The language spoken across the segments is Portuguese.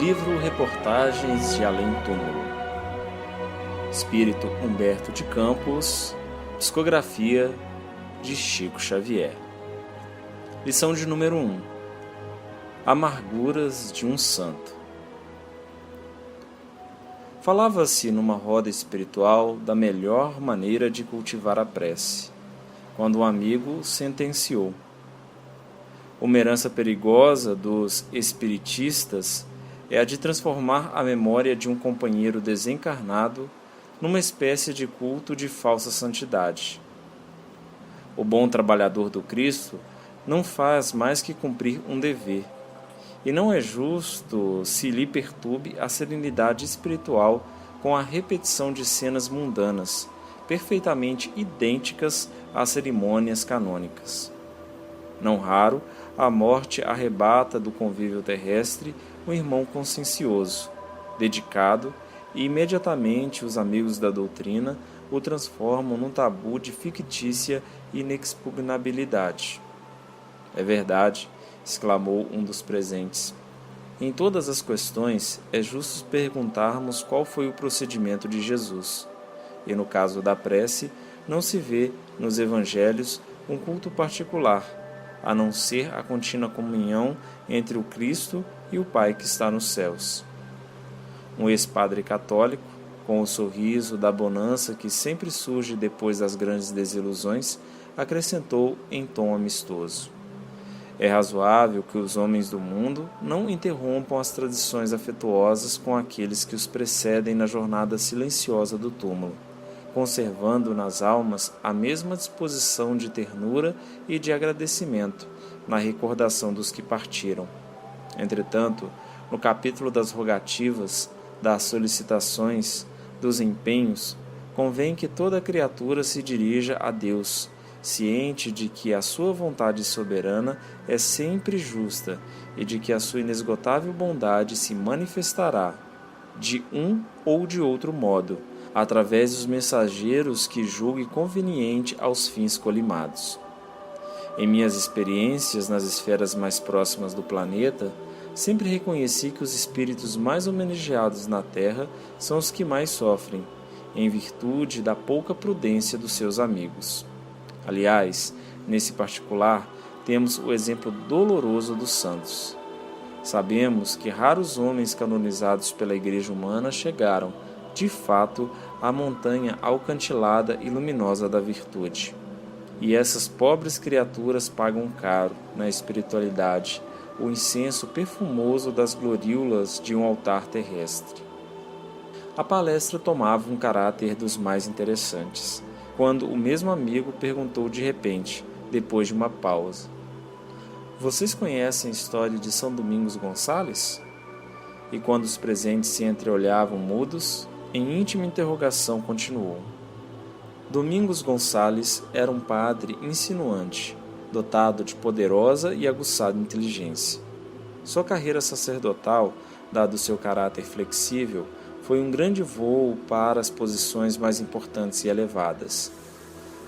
Livro Reportagens de Além Túmulo. Espírito Humberto de Campos. Psicografia de Chico Xavier. Lição de número 1. Amarguras de um santo. Falava-se numa roda espiritual da melhor maneira de cultivar a prece, quando um amigo sentenciou: uma herança perigosa dos espiritistas é a de transformar a memória de um companheiro desencarnado numa espécie de culto de falsa santidade. O bom trabalhador do Cristo não faz mais que cumprir um dever, e não é justo se lhe perturbe a serenidade espiritual com a repetição de cenas mundanas, perfeitamente idênticas às cerimônias canônicas. Não raro, a morte arrebata do convívio terrestre um irmão consciencioso, dedicado, e imediatamente os amigos da doutrina o transformam num tabu de fictícia inexpugnabilidade. É verdade, exclamou um dos presentes. Em todas as questões, é justo perguntarmos qual foi o procedimento de Jesus. E no caso da prece, não se vê nos evangelhos um culto particular, a não ser a contínua comunhão entre o Cristo e o Pai que está nos céus. Um ex-padre católico, com o sorriso da bonança que sempre surge depois das grandes desilusões, acrescentou em tom amistoso: é razoável que os homens do mundo não interrompam as tradições afetuosas com aqueles que os precedem na jornada silenciosa do túmulo, conservando nas almas a mesma disposição de ternura e de agradecimento na recordação dos que partiram. Entretanto, no capítulo das rogativas, das solicitações, dos empenhos, convém que toda criatura se dirija a Deus, ciente de que a sua vontade soberana é sempre justa e de que a sua inesgotável bondade se manifestará, de um ou de outro modo, através dos mensageiros que julgue conveniente aos fins colimados. Em minhas experiências nas esferas mais próximas do planeta, sempre reconheci que os espíritos mais homenageados na Terra são os que mais sofrem, em virtude da pouca prudência dos seus amigos. Aliás, nesse particular, temos o exemplo doloroso dos santos. Sabemos que raros homens canonizados pela Igreja humana chegaram, de fato, à montanha alcantilada e luminosa da virtude. E essas pobres criaturas pagam caro, na espiritualidade, o incenso perfumoso das gloríolas de um altar terrestre. A palestra tomava um caráter dos mais interessantes, quando o mesmo amigo perguntou de repente, depois de uma pausa: vocês conhecem a história de São Domingos Gonçalves? E quando os presentes se entreolhavam mudos, em íntima interrogação continuou: Domingos Gonçalves era um padre insinuante, dotado de poderosa e aguçada inteligência. Sua carreira sacerdotal, dado seu caráter flexível, foi um grande voo para as posições mais importantes e elevadas.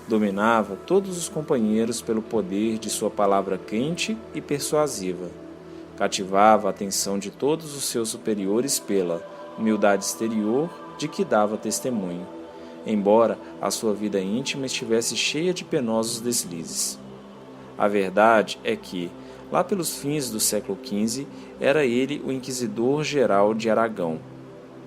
Dominava todos os companheiros pelo poder de sua palavra quente e persuasiva. Cativava a atenção de todos os seus superiores pela humildade exterior de que dava testemunho, embora a sua vida íntima estivesse cheia de penosos deslizes. A verdade é que, lá pelos fins do século XV, era ele o inquisidor-geral de Aragão.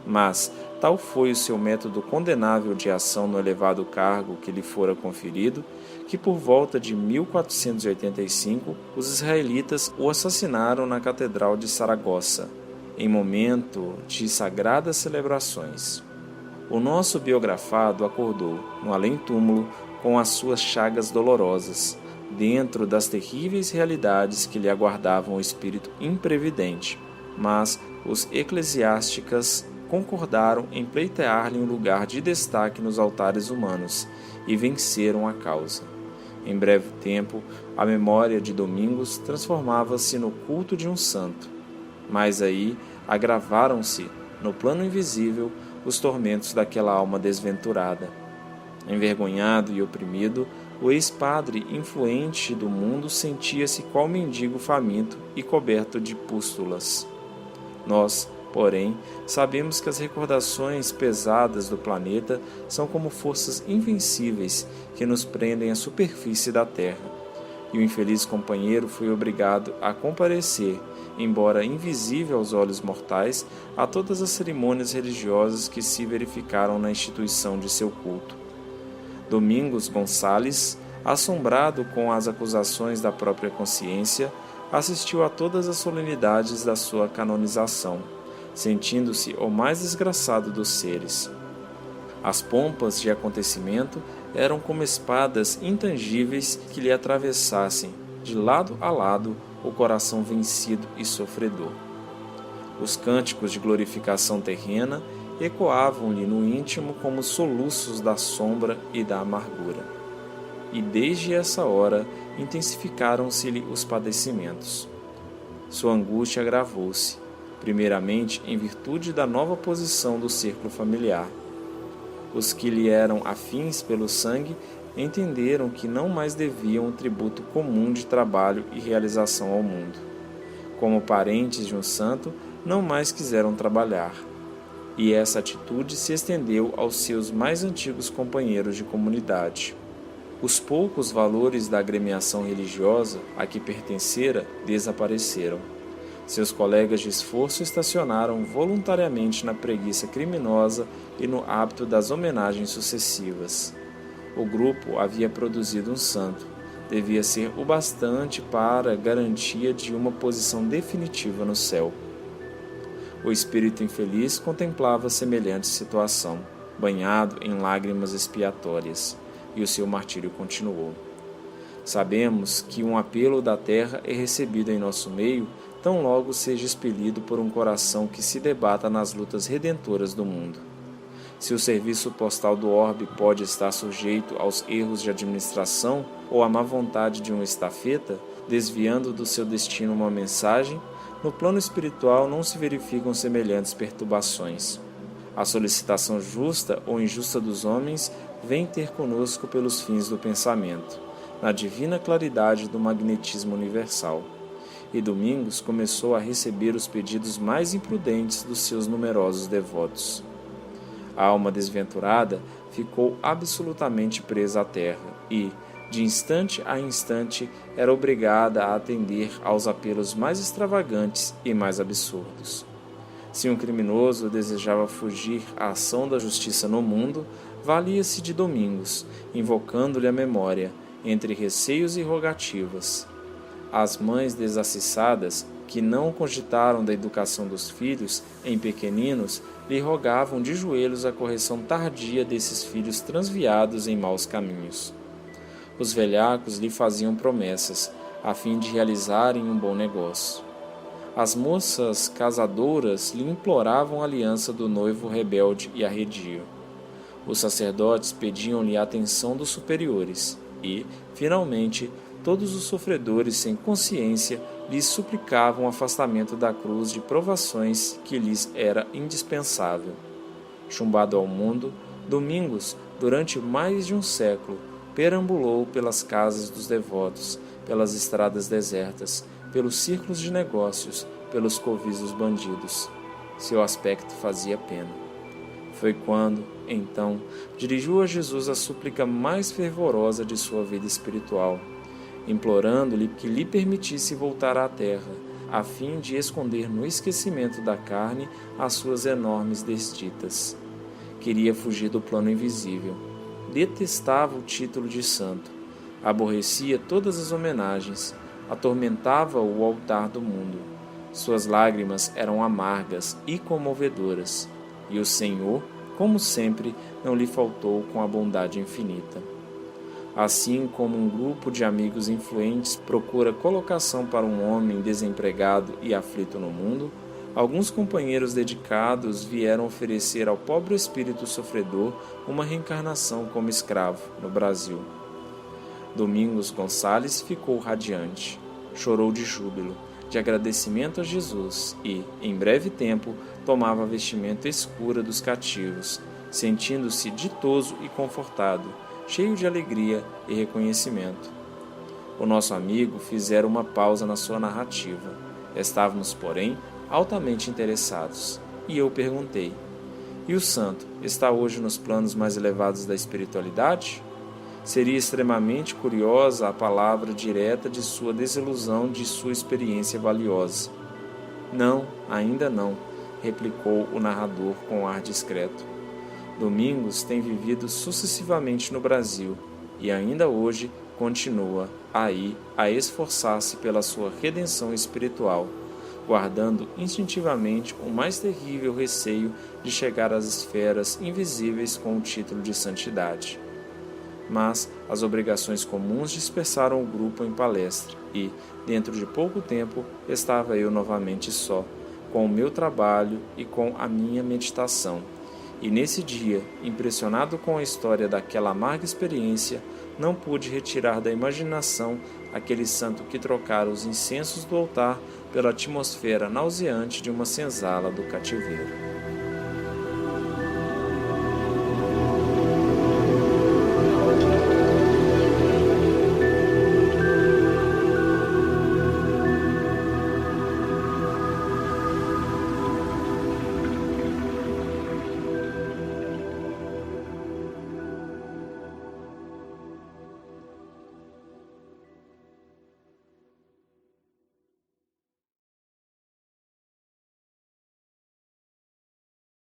Mas tal foi o seu método condenável de ação no elevado cargo que lhe fora conferido, que por volta de 1485 os israelitas o assassinaram na Catedral de Saragossa, em momento de sagradas celebrações. O nosso biografado acordou, no além-túmulo, com as suas chagas dolorosas, dentro das terríveis realidades que lhe aguardavam o espírito imprevidente, mas os eclesiásticas concordaram em pleitear-lhe um lugar de destaque nos altares humanos e venceram a causa. Em breve tempo, a memória de Domingos transformava-se no culto de um santo, mas aí agravaram-se, no plano invisível, os tormentos daquela alma desventurada. Envergonhado e oprimido, o ex-padre influente do mundo sentia-se qual mendigo faminto e coberto de pústulas. Nós, Porém, sabemos que as recordações pesadas do planeta são como forças invencíveis que nos prendem à superfície da Terra. E o infeliz companheiro foi obrigado a comparecer, embora invisível aos olhos mortais, a todas as cerimônias religiosas que se verificaram na instituição de seu culto. Domingos Gonçalves, assombrado com as acusações da própria consciência, assistiu a todas as solenidades da sua canonização, sentindo-se o mais desgraçado dos seres. As pompas de acontecimento eram como espadas intangíveis que lhe atravessassem, de lado a lado, o coração vencido e sofredor. Os cânticos de glorificação terrena ecoavam-lhe no íntimo como soluços da sombra e da amargura. E desde essa hora intensificaram-se-lhe os padecimentos. Sua angústia agravou-se, primeiramente em virtude da nova posição do círculo familiar. Os que lhe eram afins pelo sangue entenderam que não mais deviam o tributo comum de trabalho e realização ao mundo. Como parentes de um santo, não mais quiseram trabalhar. E essa atitude se estendeu aos seus mais antigos companheiros de comunidade. Os poucos valores da agremiação religiosa a que pertencera desapareceram. Seus colegas de esforço estacionaram voluntariamente na preguiça criminosa e no hábito das homenagens sucessivas. O grupo havia produzido um santo. Devia ser o bastante para garantia de uma posição definitiva no céu. O espírito infeliz contemplava semelhante situação, banhado em lágrimas expiatórias, e o seu martírio continuou. Sabemos que um apelo da terra é recebido em nosso meio tão logo seja expelido por um coração que se debata nas lutas redentoras do mundo. Se o serviço postal do orbe pode estar sujeito aos erros de administração ou à má vontade de uma estafeta, desviando do seu destino uma mensagem, no plano espiritual não se verificam semelhantes perturbações. A solicitação justa ou injusta dos homens vem ter conosco pelos fins do pensamento, na divina claridade do magnetismo universal. E Domingos começou a receber os pedidos mais imprudentes dos seus numerosos devotos. A alma desventurada ficou absolutamente presa à terra e, de instante a instante, era obrigada a atender aos apelos mais extravagantes e mais absurdos. Se um criminoso desejava fugir à ação da justiça no mundo, valia-se de Domingos, invocando-lhe a memória, entre receios e rogativas. As mães desacissadas, que não cogitaram da educação dos filhos em pequeninos, lhe rogavam de joelhos a correção tardia desses filhos transviados em maus caminhos. Os velhacos lhe faziam promessas, a fim de realizarem um bom negócio. As moças casadoras lhe imploravam a aliança do noivo rebelde e arredio. Os sacerdotes pediam-lhe a atenção dos superiores e, finalmente, todos os sofredores sem consciência lhes suplicavam o afastamento da cruz de provações que lhes era indispensável. Chumbado ao mundo, Domingos, durante mais de um século, perambulou pelas casas dos devotos, pelas estradas desertas, pelos círculos de negócios, pelos covis dos bandidos. Seu aspecto fazia pena. Foi quando, então, dirigiu a Jesus a súplica mais fervorosa de sua vida espiritual, implorando-lhe que lhe permitisse voltar à terra, a fim de esconder no esquecimento da carne as suas enormes desditas. Queria fugir do plano invisível. Detestava o título de santo. Aborrecia todas as homenagens. Atormentava o altar do mundo. Suas lágrimas eram amargas e comovedoras. E o Senhor, como sempre, não lhe faltou com a bondade infinita. Assim como um grupo de amigos influentes procura colocação para um homem desempregado e aflito no mundo, alguns companheiros dedicados vieram oferecer ao pobre espírito sofredor uma reencarnação como escravo no Brasil. Domingos Gonçalves ficou radiante, chorou de júbilo, de agradecimento a Jesus e, em breve tempo, tomava a vestimenta escura dos cativos, sentindo-se ditoso e confortado, cheio de alegria e reconhecimento. O nosso amigo fizera uma pausa na sua narrativa. Estávamos, porém, altamente interessados, e eu perguntei: e o santo está hoje nos planos mais elevados da espiritualidade? Seria extremamente curiosa a palavra direta de sua desilusão de sua experiência valiosa. Não, ainda não, replicou o narrador com ar discreto. Domingos tem vivido sucessivamente no Brasil e ainda hoje continua aí a esforçar-se pela sua redenção espiritual, guardando instintivamente o mais terrível receio de chegar às esferas invisíveis com o título de santidade. Mas as obrigações comuns dispersaram o grupo em palestra e, dentro de pouco tempo, estava eu novamente só, com o meu trabalho e com a minha meditação. E nesse dia, impressionado com a história daquela amarga experiência, não pude retirar da imaginação aquele santo que trocara os incensos do altar pela atmosfera nauseante de uma senzala do cativeiro.